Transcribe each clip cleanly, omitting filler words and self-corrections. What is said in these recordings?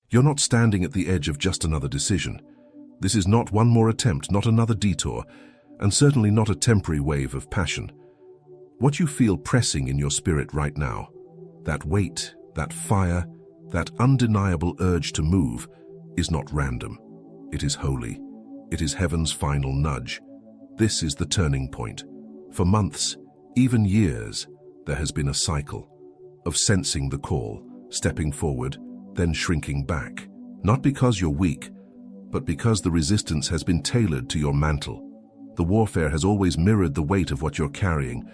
You're not standing at the edge of just another decision. This is not one more attempt, not another detour, and certainly not a temporary wave of passion. What you feel pressing in your spirit right now, that weight, that fire, that undeniable urge to move, is not random. It is holy. It is heaven's final nudge. This is the turning point. For months, even years, there has been a cycle of sensing the call, stepping forward, then shrinking back. Not because you're weak, but because the resistance has been tailored to your mantle. The warfare has always mirrored the weight of what you're carrying,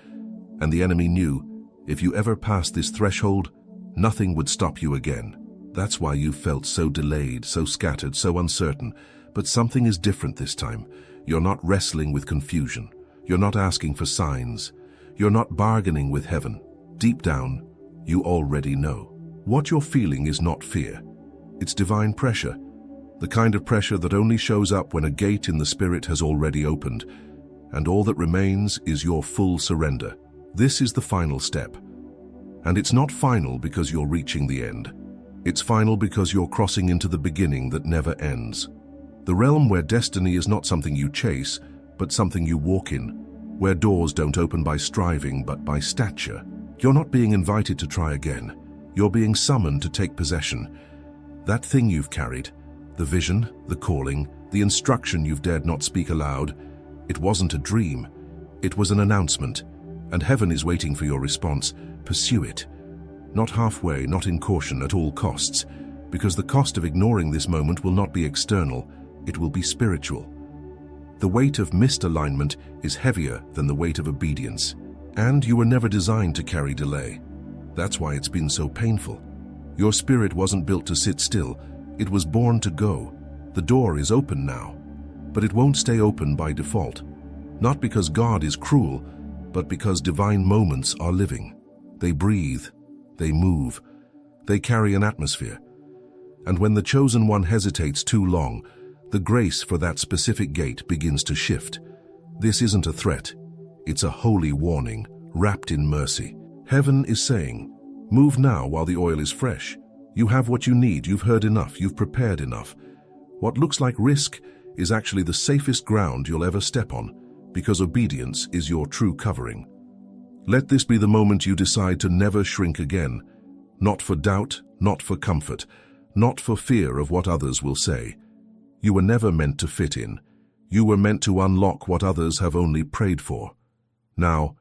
and the enemy knew, if you ever passed this threshold, nothing would stop you again. That's why you felt so delayed, so scattered, so uncertain. But something is different this time. You're not wrestling with confusion. You're not asking for signs. You're not bargaining with heaven. Deep down, you already know. What you're feeling is not fear. It's divine pressure. The kind of pressure that only shows up when a gate in the spirit has already opened, and all that remains is your full surrender. This is the final step. And it's not final because you're reaching the end. It's final because you're crossing into the beginning that never ends. The realm where destiny is not something you chase, but something you walk in, where doors don't open by striving, but by stature. You're not being invited to try again. You're being summoned to take possession. That thing you've carried, the vision, the calling, the instruction you've dared not speak aloud, it wasn't a dream. It was an announcement, and heaven is waiting for your response. Pursue it. Not halfway, not in caution, at all costs, because the cost of ignoring this moment will not be external, it will be spiritual. The weight of missed alignment is heavier than the weight of obedience, and you were never designed to carry delay. That's why it's been so painful. Your spirit wasn't built to sit still, it was born to go. The door is open now, but it won't stay open by default. Not because God is cruel, but because divine moments are living. They breathe, they move, they carry an atmosphere. And when the chosen one hesitates too long, the grace for that specific gate begins to shift. This isn't a threat, it's a holy warning, wrapped in mercy. Heaven is saying, move now while the oil is fresh. You have what you need, you've heard enough, you've prepared enough. What looks like risk is actually the safest ground you'll ever step on, because obedience is your true covering. Let this be the moment you decide to never shrink again. Not for doubt, not for comfort, not for fear of what others will say. You were never meant to fit in. You were meant to unlock what others have only prayed for. Now,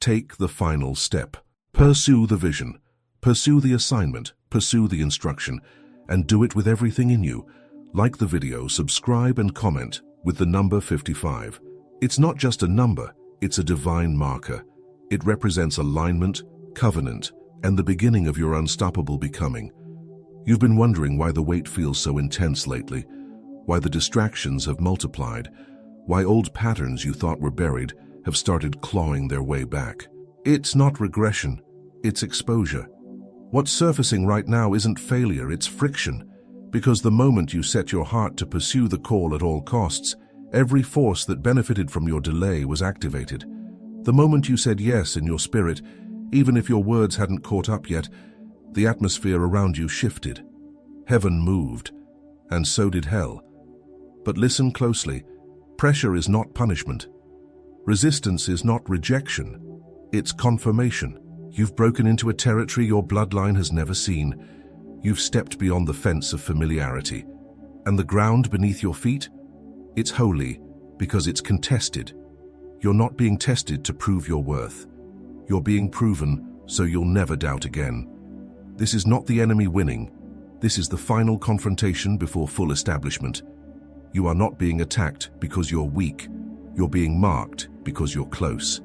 take the final step. Pursue the vision, pursue the assignment, pursue the instruction, and do it with everything in you. Like the video, subscribe and comment with the number 55. It's not just a number, it's a divine marker. It represents alignment, covenant, and the beginning of your unstoppable becoming. You've been wondering why the weight feels so intense lately, why the distractions have multiplied, why old patterns you thought were buried have started clawing their way back. It's not regression, it's exposure. What's surfacing right now isn't failure, it's friction. Because the moment you set your heart to pursue the call at all costs, every force that benefited from your delay was activated. The moment you said yes in your spirit, even if your words hadn't caught up yet, the atmosphere around you shifted. Heaven moved, and so did hell. But listen closely. Pressure is not punishment. Resistance is not rejection. It's confirmation. You've broken into a territory your bloodline has never seen. You've stepped beyond the fence of familiarity. And the ground beneath your feet? It's holy because it's contested. You're not being tested to prove your worth. You're being proven so you'll never doubt again. This is not the enemy winning. This is the final confrontation before full establishment. You are not being attacked because you're weak. You're being marked because you're close.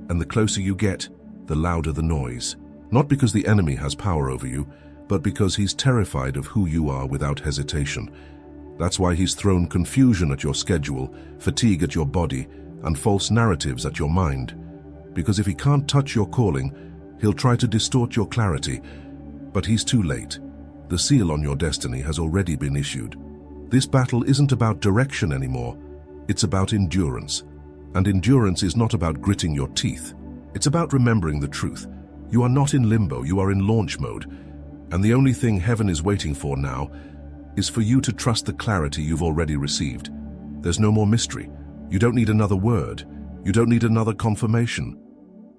And the closer you get, the louder the noise. Not because the enemy has power over you, but because he's terrified of who you are without hesitation. That's why he's thrown confusion at your schedule, fatigue at your body, and false narratives at your mind. Because if he can't touch your calling, he'll try to distort your clarity. But he's too late. The seal on your destiny has already been issued. This battle isn't about direction anymore. It's about endurance. And endurance is not about gritting your teeth. It's about remembering the truth. You are not in limbo, you are in launch mode. And the only thing heaven is waiting for now is for you to trust the clarity you've already received. There's no more mystery. You don't need another word. You don't need another confirmation.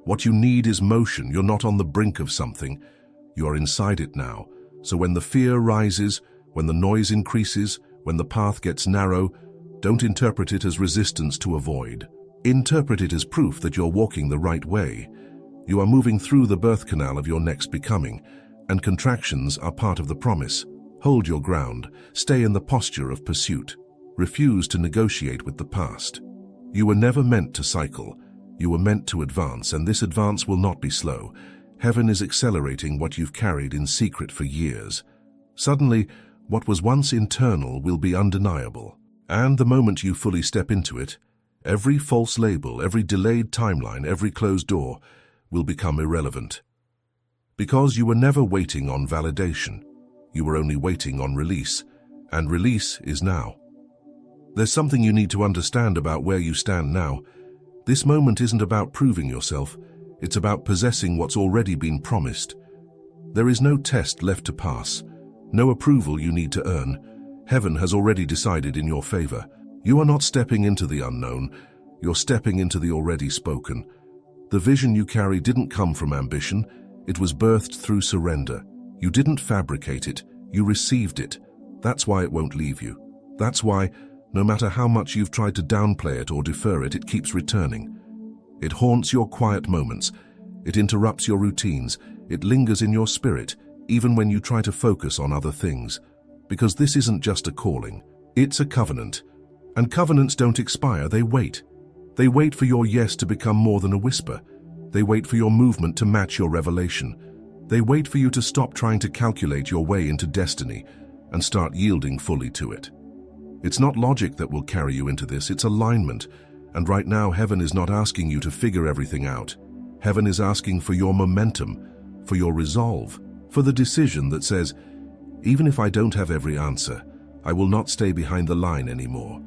What you need is motion. You're not on the brink of something. You are inside it now. So when the fear rises, when the noise increases, when the path gets narrow, don't interpret it as resistance to avoid. Interpret it as proof that you're walking the right way. You are moving through the birth canal of your next becoming, and contractions are part of the promise. Hold your ground. Stay in the posture of pursuit. Refuse to negotiate with the past. You were never meant to cycle. You were meant to advance, and this advance will not be slow. Heaven is accelerating what you've carried in secret for years. Suddenly, what was once internal will be undeniable. And the moment you fully step into it, every false label, every delayed timeline, every closed door will become irrelevant. Because you were never waiting on validation. You were only waiting on release, and release is now. There's something you need to understand about where you stand now. This moment isn't about proving yourself. It's about possessing what's already been promised. There is no test left to pass, no approval you need to earn. Heaven has already decided in your favor. You are not stepping into the unknown. You're stepping into the already spoken. The vision you carry didn't come from ambition. It was birthed through surrender. You didn't fabricate it. You received it. That's why it won't leave you. That's why, no matter how much you've tried to downplay it or defer it, it keeps returning. It haunts your quiet moments. It interrupts your routines. It lingers in your spirit, even when you try to focus on other things. Because this isn't just a calling. It's a covenant. And covenants don't expire, they wait. They wait for your yes to become more than a whisper. They wait for your movement to match your revelation. They wait for you to stop trying to calculate your way into destiny and start yielding fully to it. It's not logic that will carry you into this, it's alignment. And right now, heaven is not asking you to figure everything out. Heaven is asking for your momentum, for your resolve, for the decision that says, even if I don't have every answer, I will not stay behind the line anymore.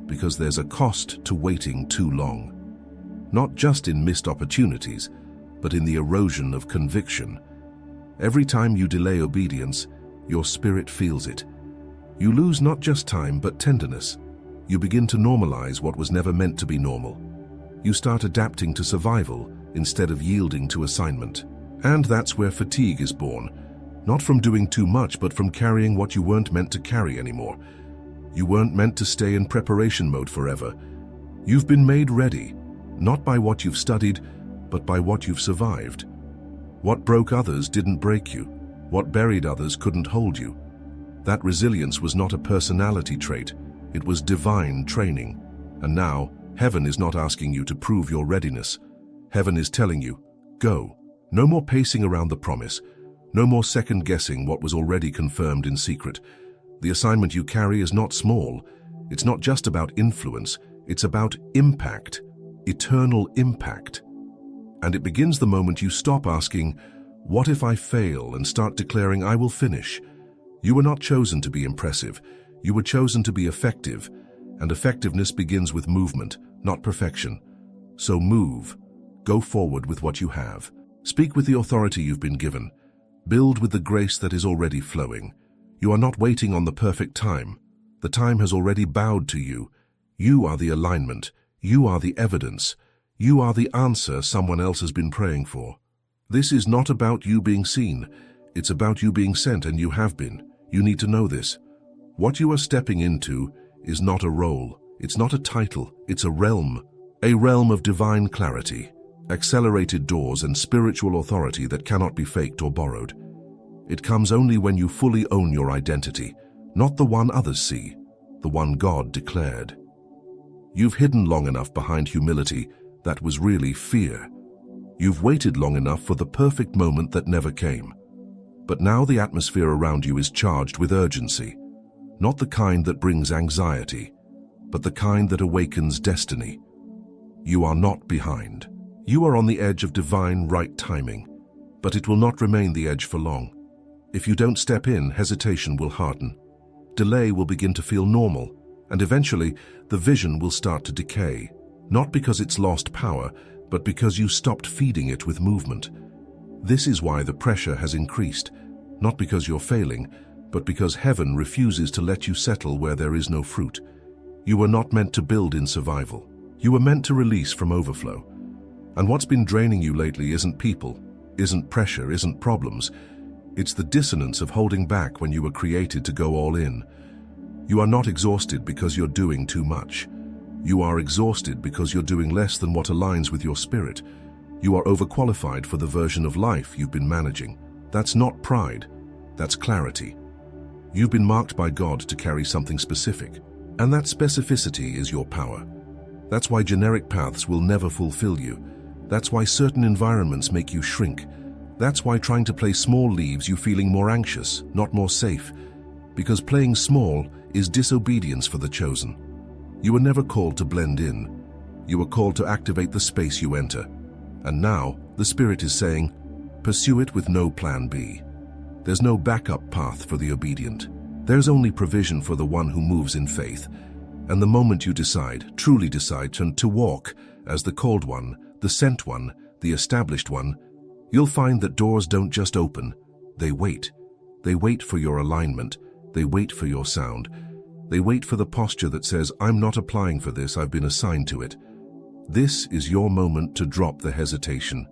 Because there's a cost to waiting too long. Not just in missed opportunities, but in the erosion of conviction. Every time you delay obedience, your spirit feels it. You lose not just time, but tenderness. You begin to normalize what was never meant to be normal. You start adapting to survival instead of yielding to assignment. And that's where fatigue is born. Not from doing too much, but from carrying what you weren't meant to carry anymore. You weren't meant to stay in preparation mode forever. You've been made ready, not by what you've studied, but by what you've survived. What broke others didn't break you. What buried others couldn't hold you. That resilience was not a personality trait. It was divine training. And now, heaven is not asking you to prove your readiness. Heaven is telling you, go. No more pacing around the promise. No more second-guessing what was already confirmed in secret. The assignment you carry is not small. It's not just about influence. It's about impact, eternal impact. And it begins the moment you stop asking, what if I fail, and start declaring, I will finish. You were not chosen to be impressive. You were chosen to be effective. And effectiveness begins with movement, not perfection. So move. Go forward with what you have. Speak with the authority you've been given. Build with the grace that is already flowing. You are not waiting on the perfect time. The time has already bowed to you. You are the alignment. You are the evidence. You are the answer someone else has been praying for. This is not about you being seen. It's about you being sent, and you have been. You need to know this. What you are stepping into is not a role. It's not a title. It's a realm of divine clarity, accelerated doors, and spiritual authority that cannot be faked or borrowed. It comes only when you fully own your identity, not the one others see, the one God declared. You've hidden long enough behind humility that was really fear. You've waited long enough for the perfect moment that never came. But now the atmosphere around you is charged with urgency, not the kind that brings anxiety, but the kind that awakens destiny. You are not behind. You are on the edge of divine right timing, but it will not remain the edge for long. If you don't step in, hesitation will harden. Delay will begin to feel normal, and eventually the vision will start to decay, not because it's lost power, but because you stopped feeding it with movement. This is why the pressure has increased, not because you're failing, but because heaven refuses to let you settle where there is no fruit. You were not meant to build in survival. You were meant to release from overflow. And what's been draining you lately isn't people, isn't pressure, isn't problems. It's the dissonance of holding back when you were created to go all in. You are not exhausted because you're doing too much. You are exhausted because you're doing less than what aligns with your spirit. You are overqualified for the version of life you've been managing. That's not pride, that's clarity. You've been marked by God to carry something specific, and that specificity is your power. That's why generic paths will never fulfill you. That's why certain environments make you shrink. That's why trying to play small leaves you feeling more anxious, not more safe. Because playing small is disobedience for the chosen. You were never called to blend in. You were called to activate the space you enter. And now, the Spirit is saying, pursue it with no plan B. There's no backup path for the obedient. There's only provision for the one who moves in faith. And the moment you decide, truly decide, to walk as the called one, the sent one, the established one, you'll find that doors don't just open, they wait. They wait for your alignment. They wait for your sound. They wait for the posture that says, I'm not applying for this, I've been assigned to it. This is your moment to drop the hesitation,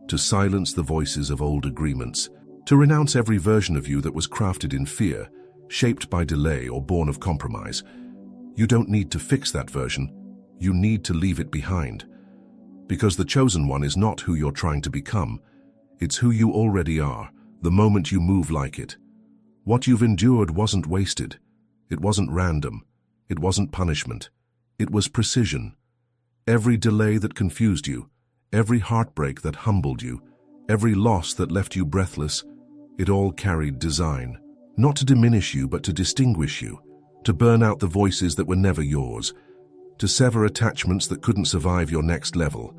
to silence the voices of old agreements, to renounce every version of you that was crafted in fear, shaped by delay or born of compromise. You don't need to fix that version. You need to leave it behind. Because the chosen one is not who you're trying to become. It's who you already are, the moment you move like it. What you've endured wasn't wasted. It wasn't random. It wasn't punishment. It was precision. Every delay that confused you, every heartbreak that humbled you, every loss that left you breathless, it all carried design. Not to diminish you, but to distinguish you, to burn out the voices that were never yours, to sever attachments that couldn't survive your next level,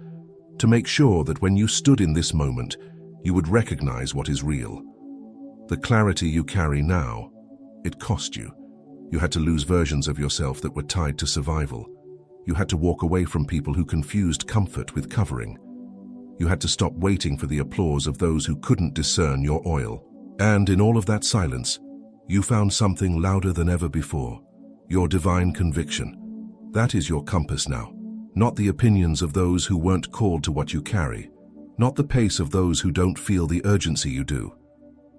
to make sure that when you stood in this moment, you would recognize what is real. The clarity you carry now, it cost you. You had to lose versions of yourself that were tied to survival. You had to walk away from people who confused comfort with covering. You had to stop waiting for the applause of those who couldn't discern your oil. And in all of that silence, you found something louder than ever before, your divine conviction. That is your compass now, not the opinions of those who weren't called to what you carry, not the pace of those who don't feel the urgency you do,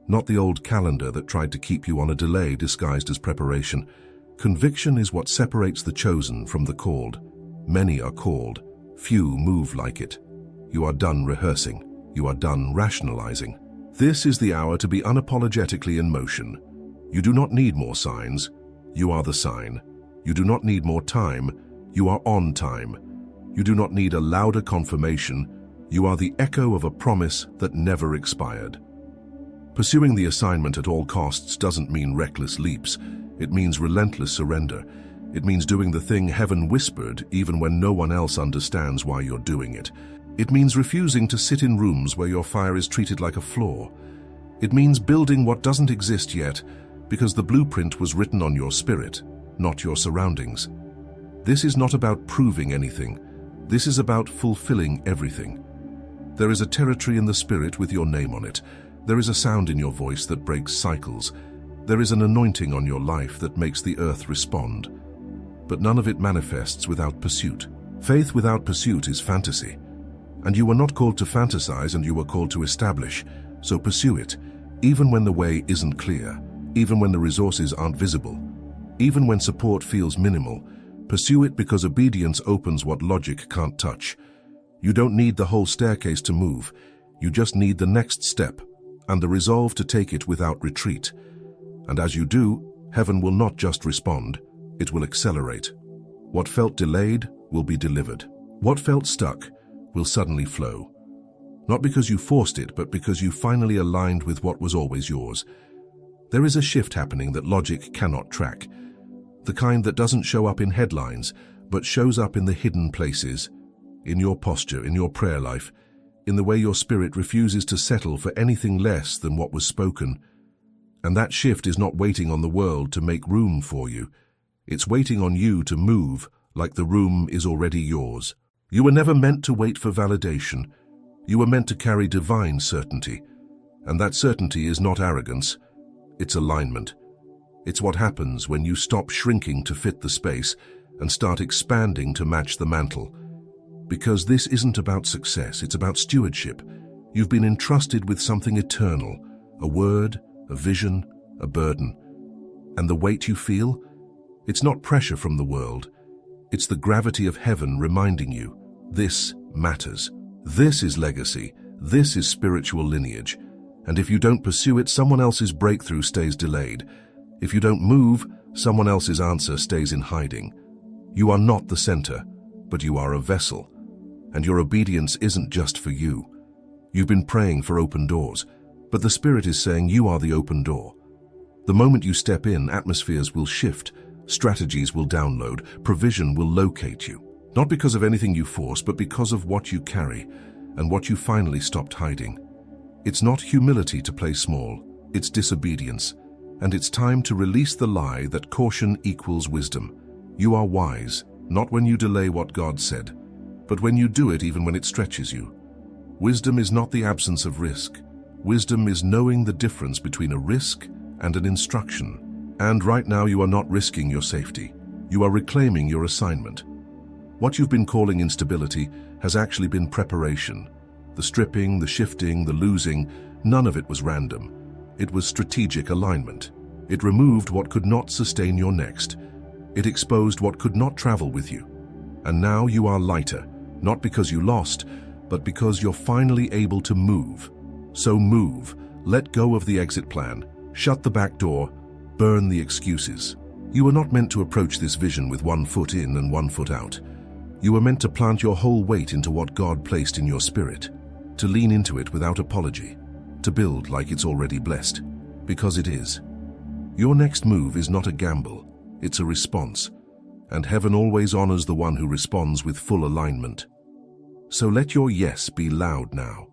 not the old calendar that tried to keep you on a delay disguised as preparation. Conviction is what separates the chosen from the called. Many are called, few move like it. You are done rehearsing, you are done rationalizing. This is the hour to be unapologetically in motion. You do not need more signs, you are the sign. You do not need more time, you are on time. You do not need a louder confirmation, you are the echo of a promise that never expired. Pursuing the assignment at all costs doesn't mean reckless leaps. It means relentless surrender. It means doing the thing heaven whispered even when no one else understands why you're doing it. It means refusing to sit in rooms where your fire is treated like a flaw. It means building what doesn't exist yet because the blueprint was written on your spirit, not your surroundings. This is not about proving anything. This is about fulfilling everything. There is a territory in the spirit with your name on it. There is a sound in your voice that breaks cycles. There is an anointing on your life that makes the earth respond. But none of it manifests without pursuit. Faith without pursuit is fantasy. And you were not called to fantasize, and you were called to establish. So pursue it, even when the way isn't clear, even when the resources aren't visible, even when support feels minimal. Pursue it because obedience opens what logic can't touch. You don't need the whole staircase to move. You just need the next step and the resolve to take it without retreat. And as you do, heaven will not just respond, it will accelerate. What felt delayed will be delivered. What felt stuck will suddenly flow. Not because you forced it, but because you finally aligned with what was always yours. There is a shift happening that logic cannot track. The kind that doesn't show up in headlines, but shows up in the hidden places, in your posture, in your prayer life, in the way your spirit refuses to settle for anything less than what was spoken. And that shift is not waiting on the world to make room for you. It's waiting on you to move like the room is already yours. You were never meant to wait for validation. You were meant to carry divine certainty. And that certainty is not arrogance, it's alignment. It's what happens when you stop shrinking to fit the space and start expanding to match the mantle. Because this isn't about success, it's about stewardship. You've been entrusted with something eternal, a word, a vision, a burden. And the weight you feel? It's not pressure from the world. It's the gravity of heaven reminding you, this matters. This is legacy. This is spiritual lineage. And if you don't pursue it, someone else's breakthrough stays delayed. If you don't move, someone else's answer stays in hiding. You are not the center, but you are a vessel. And your obedience isn't just for you. You've been praying for open doors, but the Spirit is saying you are the open door. The moment you step in, atmospheres will shift, strategies will download, provision will locate you. Not because of anything you force, but because of what you carry and what you finally stopped hiding. It's not humility to play small, it's disobedience. And it's time to release the lie that caution equals wisdom. You are wise, not when you delay what God said, but when you do it even when it stretches you. Wisdom is not the absence of risk. Wisdom is knowing the difference between a risk and an instruction. And right now you are not risking your safety. You are reclaiming your assignment. What you've been calling instability has actually been preparation. The stripping, the shifting, the losing, none of it was random. It was strategic alignment. It removed what could not sustain your next. It exposed what could not travel with you. And now you are lighter, not because you lost, but because you're finally able to move. So move, let go of the exit plan, shut the back door, burn the excuses. You were not meant to approach this vision with 1 foot in and 1 foot out. You were meant to plant your whole weight into what God placed in your spirit, to lean into it without apology, to build like it's already blessed, because it is. Your next move is not a gamble, it's a response, and heaven always honors the one who responds with full alignment. So let your yes be loud now.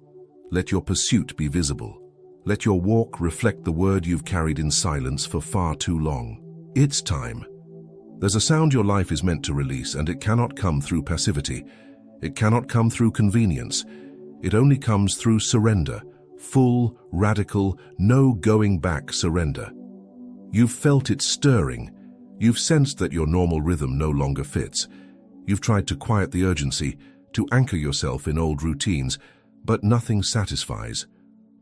Let your pursuit be visible. Let your walk reflect the word you've carried in silence for far too long. It's time. There's a sound your life is meant to release, and it cannot come through passivity. It cannot come through convenience. It only comes through surrender. Full, radical, no going back surrender. You've felt it stirring. You've sensed that your normal rhythm no longer fits. You've tried to quiet the urgency, to anchor yourself in old routines, but nothing satisfies.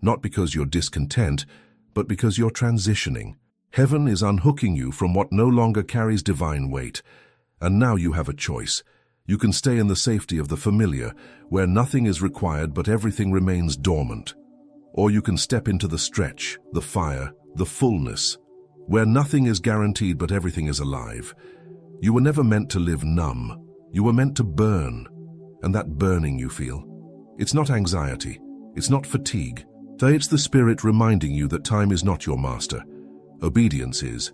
Not because you're discontent, but because you're transitioning. Heaven is unhooking you from what no longer carries divine weight. And now you have a choice. You can stay in the safety of the familiar, where nothing is required but everything remains dormant. Or you can step into the stretch, the fire, the fullness, where nothing is guaranteed but everything is alive. You were never meant to live numb. You were meant to burn. And that burning you feel, it's not anxiety, it's not fatigue. It's the Spirit reminding you that time is not your master. Obedience is.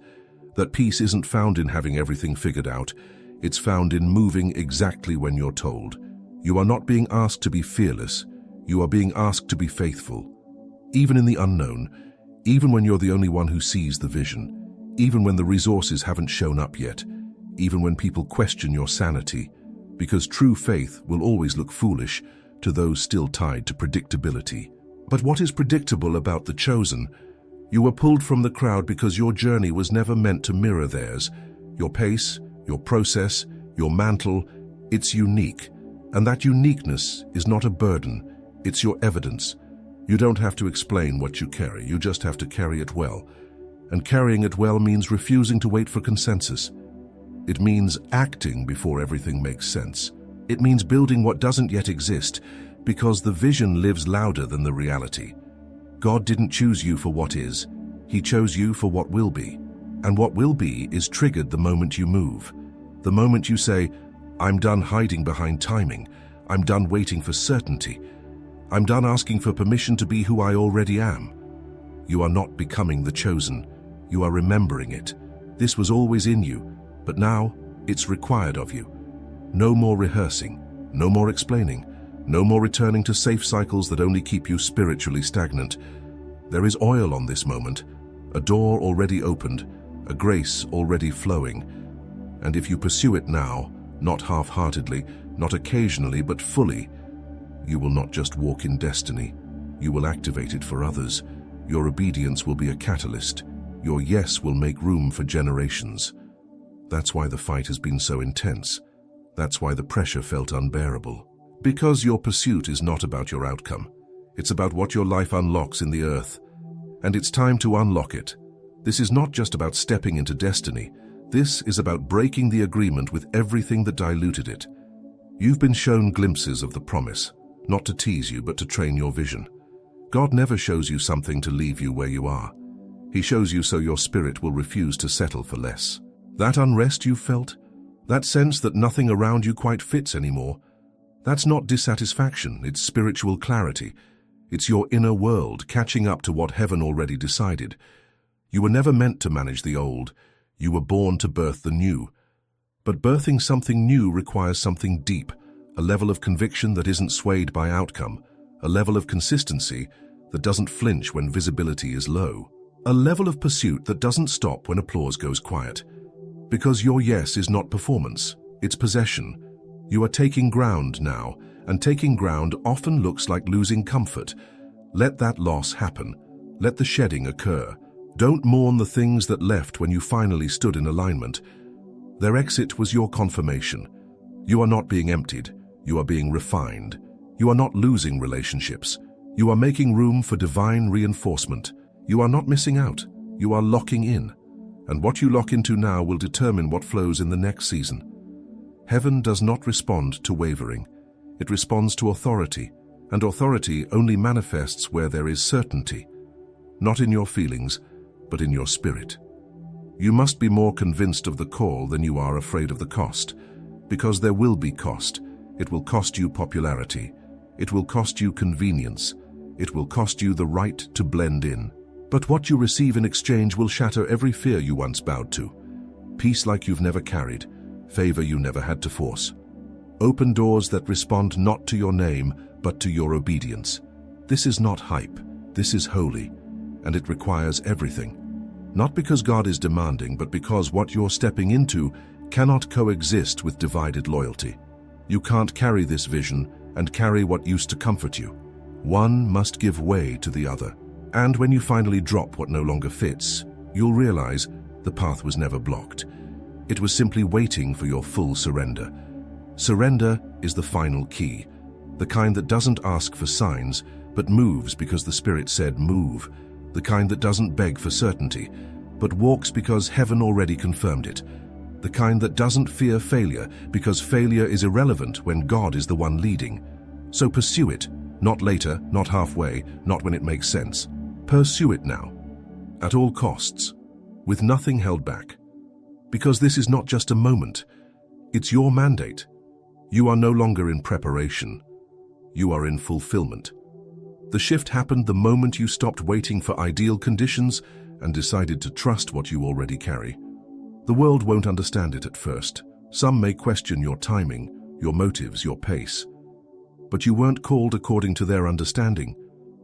That peace isn't found in having everything figured out. It's found in moving exactly when you're told. You are not being asked to be fearless. You are being asked to be faithful. Even in the unknown, even when you're the only one who sees the vision, even when the resources haven't shown up yet, even when people question your sanity, because true faith will always look foolish to those still tied to predictability. But what is predictable about the chosen? You were pulled from the crowd because your journey was never meant to mirror theirs. Your pace, your process, your mantle, it's unique. And that uniqueness is not a burden, it's your evidence. You don't have to explain what you carry, you just have to carry it well. And carrying it well means refusing to wait for consensus. It means acting before everything makes sense. It means building what doesn't yet exist, because the vision lives louder than the reality. God didn't choose you for what is, He chose you for what will be. And what will be is triggered the moment you move. The moment you say, I'm done hiding behind timing. I'm done waiting for certainty. I'm done asking for permission to be who I already am. You are not becoming the chosen. You are remembering it. This was always in you, but now it's required of you. No more rehearsing, no more explaining, no more returning to safe cycles that only keep you spiritually stagnant. There is oil on this moment, a door already opened, a grace already flowing. And if you pursue it now, not half-heartedly, not occasionally, but fully, you will not just walk in destiny, you will activate it for others. Your obedience will be a catalyst. Your yes will make room for generations. That's why the fight has been so intense. That's why the pressure felt unbearable. Because your pursuit is not about your outcome. It's about what your life unlocks in the earth. And it's time to unlock it. This is not just about stepping into destiny. This is about breaking the agreement with everything that diluted it. You've been shown glimpses of the promise, not to tease you but to train your vision. God never shows you something to leave you where you are. He shows you so your spirit will refuse to settle for less. That unrest you felt, that sense that nothing around you quite fits anymore, that's not dissatisfaction, it's spiritual clarity. It's your inner world catching up to what heaven already decided. You were never meant to manage the old. You were born to birth the new. But birthing something new requires something deep, a level of conviction that isn't swayed by outcome, a level of consistency that doesn't flinch when visibility is low, a level of pursuit that doesn't stop when applause goes quiet. Because your yes is not performance, it's possession. You are taking ground now, and taking ground often looks like losing comfort. Let that loss happen. Let the shedding occur. Don't mourn the things that left when you finally stood in alignment. Their exit was your confirmation. You are not being emptied. You are being refined. You are not losing relationships. You are making room for divine reinforcement. You are not missing out. You are locking in. And what you lock into now will determine what flows in the next season. Heaven does not respond to wavering. It responds to authority, and authority only manifests where there is certainty. Not in your feelings, but in your spirit. You must be more convinced of the call than you are afraid of the cost, because there will be cost. It will cost you popularity. It will cost you convenience. It will cost you the right to blend in. But what you receive in exchange will shatter every fear you once bowed to. Peace like you've never carried, favor you never had to force. Open doors that respond not to your name, but to your obedience. This is not hype. This is holy, and it requires everything. Not because God is demanding, but because what you're stepping into cannot coexist with divided loyalty. You can't carry this vision and carry what used to comfort you. One must give way to the other. And when you finally drop what no longer fits, you'll realize the path was never blocked. It was simply waiting for your full surrender. Surrender is the final key, the kind that doesn't ask for signs, but moves because the Spirit said move, the kind that doesn't beg for certainty, but walks because heaven already confirmed it, the kind that doesn't fear failure because failure is irrelevant when God is the one leading. So pursue it, not later, not halfway, not when it makes sense. Pursue it now, at all costs, with nothing held back. Because this is not just a moment, it's your mandate. You are no longer in preparation. You are in fulfillment. The shift happened the moment you stopped waiting for ideal conditions and decided to trust what you already carry. The world won't understand it at first. Some may question your timing, your motives, your pace. But you weren't called according to their understanding.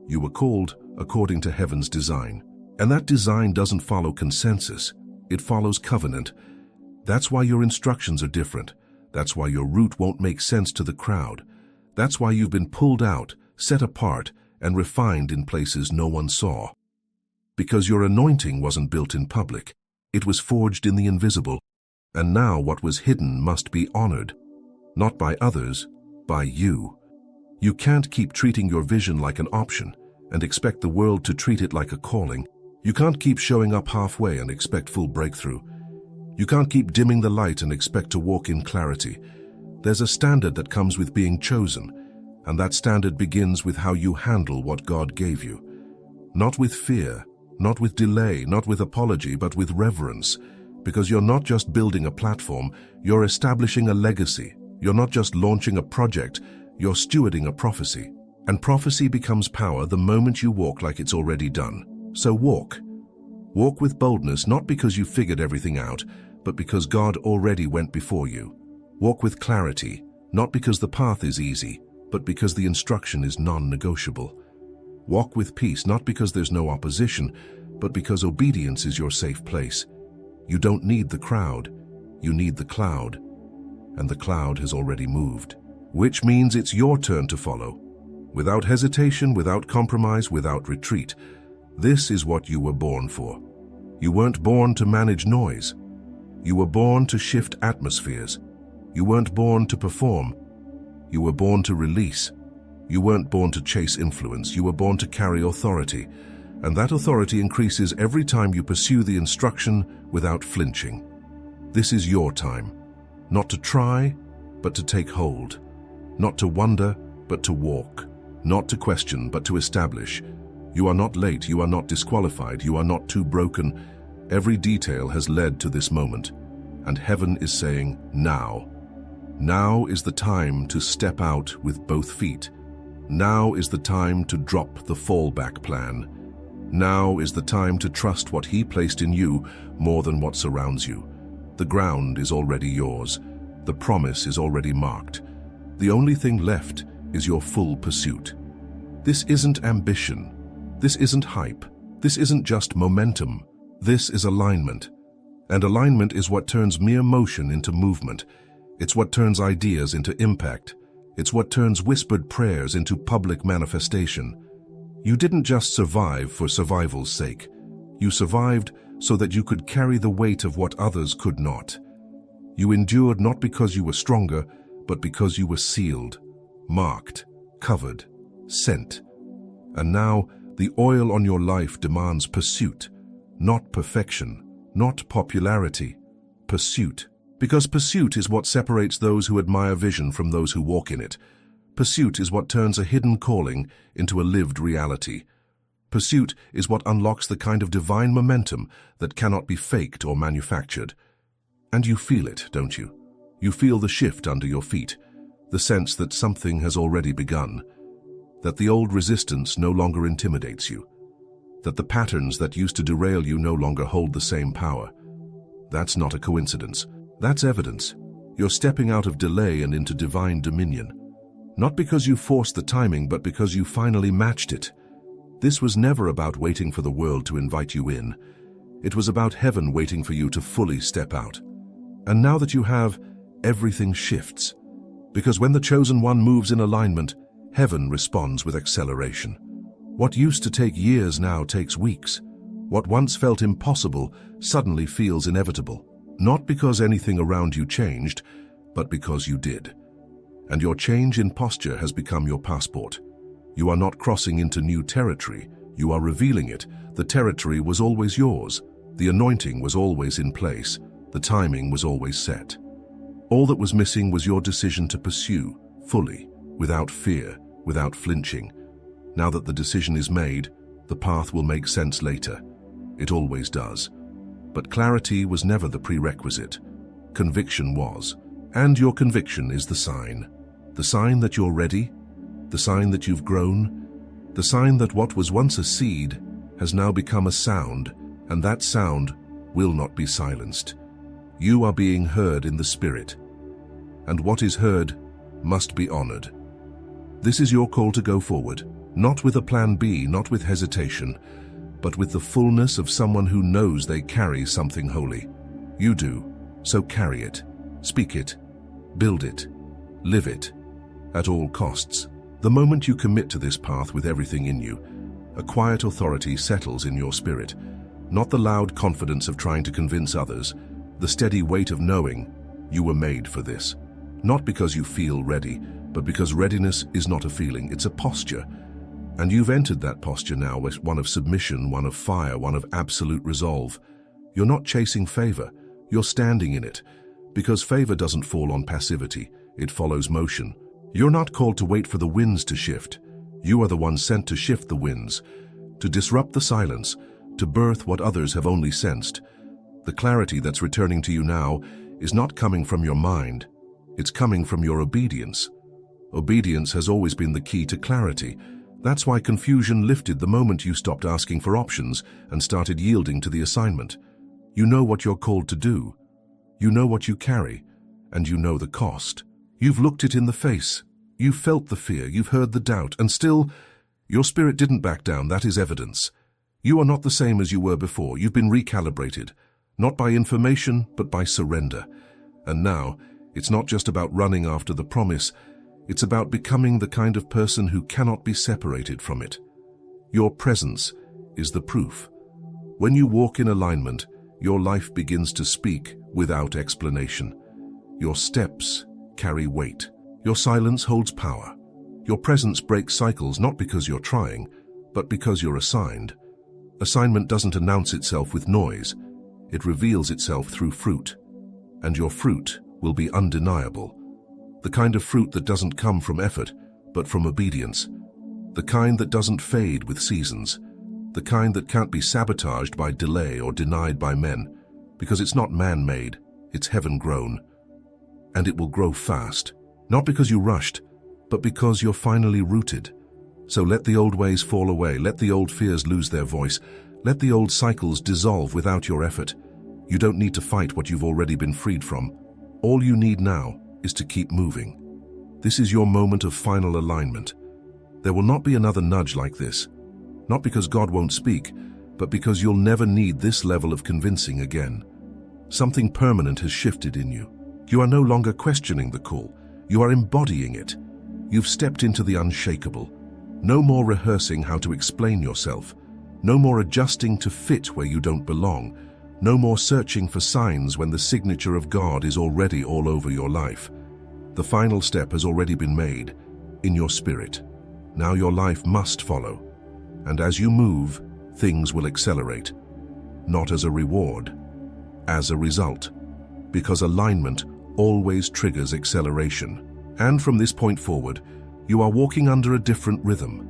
You were called according to heaven's design. And that design doesn't follow consensus. It follows covenant. That's why your instructions are different. That's why your route won't make sense to the crowd. That's why you've been pulled out, set apart, and refined in places no one saw. Because your anointing wasn't built in public. It was forged in the invisible. And now what was hidden must be honored. Not by others, by you. You can't keep treating your vision like an option and expect the world to treat it like a calling. You can't keep showing up halfway and expect full breakthrough. You can't keep dimming the light and expect to walk in clarity. There's a standard that comes with being chosen, and that standard begins with how you handle what God gave you. Not with fear, not with delay, not with apology, but with reverence. Because you're not just building a platform, you're establishing a legacy. You're not just launching a project, you're stewarding a prophecy. And prophecy becomes power the moment you walk like it's already done. So walk. Walk with boldness, not because you figured everything out, but because God already went before you. Walk with clarity, not because the path is easy, but because the instruction is non-negotiable. Walk with peace, not because there's no opposition, but because obedience is your safe place. You don't need the crowd, you need the cloud. And the cloud has already moved. Which means it's your turn to follow. Without hesitation, without compromise, without retreat. This is what you were born for. You weren't born to manage noise. You were born to shift atmospheres. You weren't born to perform. You were born to release. You weren't born to chase influence. You were born to carry authority. And that authority increases every time you pursue the instruction without flinching. This is your time. Not to try, but to take hold. Not to wonder, but to walk. Not to question, but to establish. You are not late. You are not disqualified. You are not too broken. Every detail has led to this moment. And heaven is saying, now. Now is the time to step out with both feet. Now is the time to drop the fallback plan. Now is the time to trust what He placed in you more than what surrounds you. The ground is already yours. The promise is already marked. The only thing left is your full pursuit. This isn't ambition. This isn't hype. This isn't just momentum. This is alignment. And alignment is what turns mere motion into movement. It's what turns ideas into impact. It's what turns whispered prayers into public manifestation. You didn't just survive for survival's sake. You survived so that you could carry the weight of what others could not. You endured not because you were stronger, but because you were sealed, marked, covered, sent. And now, the oil on your life demands pursuit, not perfection, not popularity, pursuit. Because pursuit is what separates those who admire vision from those who walk in it. Pursuit is what turns a hidden calling into a lived reality. Pursuit is what unlocks the kind of divine momentum that cannot be faked or manufactured. And you feel it, don't you? You feel the shift under your feet, the sense that something has already begun, that the old resistance no longer intimidates you, that the patterns that used to derail you no longer hold the same power. That's not a coincidence. That's evidence. You're stepping out of delay and into divine dominion. Not because you forced the timing, but because you finally matched it. This was never about waiting for the world to invite you in. It was about heaven waiting for you to fully step out. And now that you have, everything shifts. Because when the chosen one moves in alignment, heaven responds with acceleration. What used to take years now takes weeks. What once felt impossible suddenly feels inevitable. Not because anything around you changed, but because you did. And your change in posture has become your passport. You are not crossing into new territory, you are revealing it. The territory was always yours. The anointing was always in place. The timing was always set. All that was missing was your decision to pursue, fully, without fear, without flinching. Now that the decision is made, the path will make sense later. It always does. But clarity was never the prerequisite. Conviction was. And your conviction is the sign. The sign that you're ready, the sign that you've grown, the sign that what was once a seed has now become a sound, and that sound will not be silenced. You are being heard in the Spirit, and what is heard must be honored. This is your call to go forward, not with a plan B, not with hesitation, but with the fullness of someone who knows they carry something holy. You do, so carry it, speak it, build it, live it, at all costs. The moment you commit to this path with everything in you, a quiet authority settles in your spirit, not the loud confidence of trying to convince others, the steady weight of knowing you were made for this. Not because you feel ready, but because readiness is not a feeling, it's a posture. And you've entered that posture now, one of submission, one of fire, one of absolute resolve. You're not chasing favor, you're standing in it. Because favor doesn't fall on passivity, it follows motion. You're not called to wait for the winds to shift. You are the one sent to shift the winds, to disrupt the silence, to birth what others have only sensed. The clarity that's returning to you now is not coming from your mind, it's coming from your obedience. Obedience has always been the key to clarity. That's why confusion lifted the moment you stopped asking for options and started yielding to the assignment. You know what you're called to do. You know what you carry, and you know the cost. You've looked it in the face. You've felt the fear, you've heard the doubt, and still, your spirit didn't back down. That is evidence. You are not the same as you were before. You've been recalibrated, not by information, but by surrender. And now, it's not just about running after the promise, it's about becoming the kind of person who cannot be separated from it. Your presence is the proof. When you walk in alignment, your life begins to speak without explanation. Your steps carry weight. Your silence holds power. Your presence breaks cycles not because you're trying, but because you're assigned. Assignment doesn't announce itself with noise. It reveals itself through fruit. And your fruit will be undeniable. The kind of fruit that doesn't come from effort, but from obedience. The kind that doesn't fade with seasons. The kind that can't be sabotaged by delay or denied by men, because it's not man-made, it's heaven-grown. And it will grow fast, not because you rushed, but because you're finally rooted. So let the old ways fall away, let the old fears lose their voice, let the old cycles dissolve without your effort. You don't need to fight what you've already been freed from. All you need now is to keep moving. This is your moment of final alignment. There will not be another nudge like this. Not because God won't speak, but because you'll never need this level of convincing again. Something permanent has shifted in you. You are no longer questioning the call. You are embodying it. You've stepped into the unshakable. No more rehearsing how to explain yourself. No more adjusting to fit where you don't belong. No more searching for signs when the signature of God is already all over your life. The final step has already been made, in your spirit. Now your life must follow. And as you move, things will accelerate. Not as a reward, as a result. Because alignment always triggers acceleration. And from this point forward, you are walking under a different rhythm.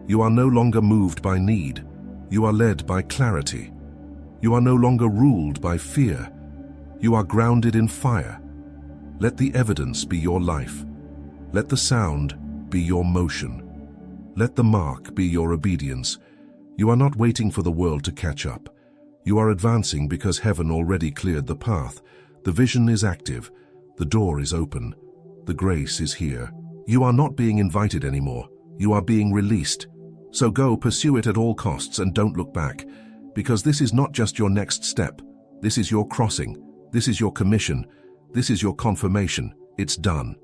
You are no longer moved by need. You are led by clarity. You are no longer ruled by fear. You are grounded in fire. Let the evidence be your life. Let the sound be your motion. Let the mark be your obedience. You are not waiting for the world to catch up. You are advancing because heaven already cleared the path. The vision is active. The door is open. The grace is here. You are not being invited anymore. You are being released. So go, pursue it at all costs and don't look back. Because this is not just your next step. This is your crossing. This is your commission. This is your confirmation. It's done.